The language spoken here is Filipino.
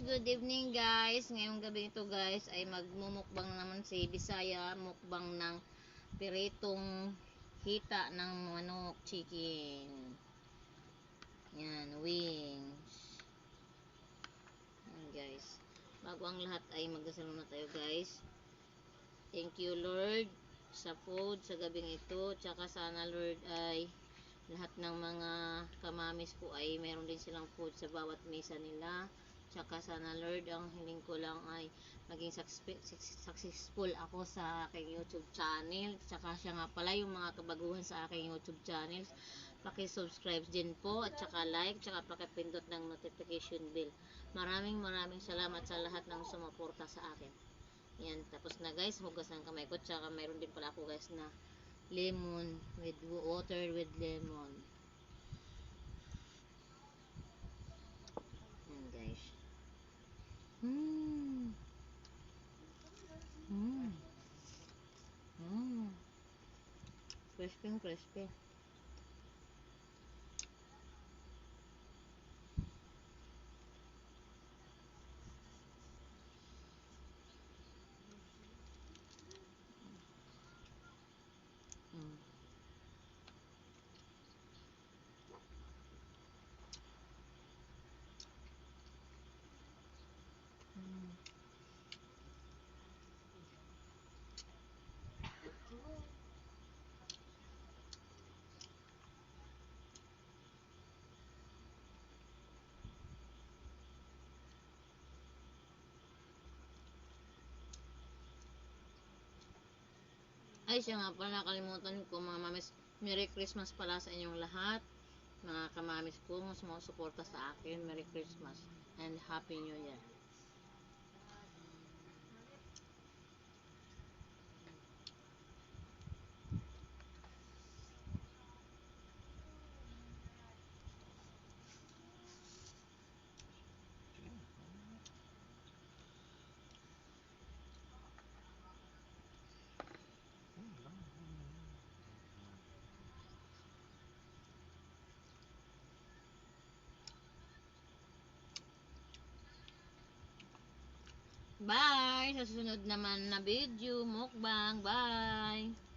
good evening guys. Ngayong gabi ito guys ay magmumukbang naman si Bisaya, mukbang ng piritong hita ng manok, chicken. Yan, wings. Yan guys. Bago ang lahat ay magdasal muna tayo guys. Thank you Lord sa food sa gabing ito. Tsaka sana Lord ay lahat ng mga kamamis ko ay meron din silang food sa bawat mesa nila. Tsaka sana Lord, ang hiling ko lang ay maging successful ako sa aking YouTube channel. Tsaka siya nga pala yung mga kabaguhan sa aking YouTube channel. Paki-subscribe din po at tsaka like, tsaka paki-pindot ng notification bell. Maraming salamat sa lahat ng sumuporta sa akin. Yan, tapos na guys, hugas ng kamay ko. Tsaka mayroon din pala ako guys na lemon with water with lemon. Yan guys. Crispy. Ay, siya nga pala, nakalimutan ko mga mamis. Merry Christmas pala sa inyong lahat. Mga kamamis ko, sumusuporta sa akin. Merry Christmas and Happy New Year. Bye! Sa susunod naman na video, mukbang. Bye!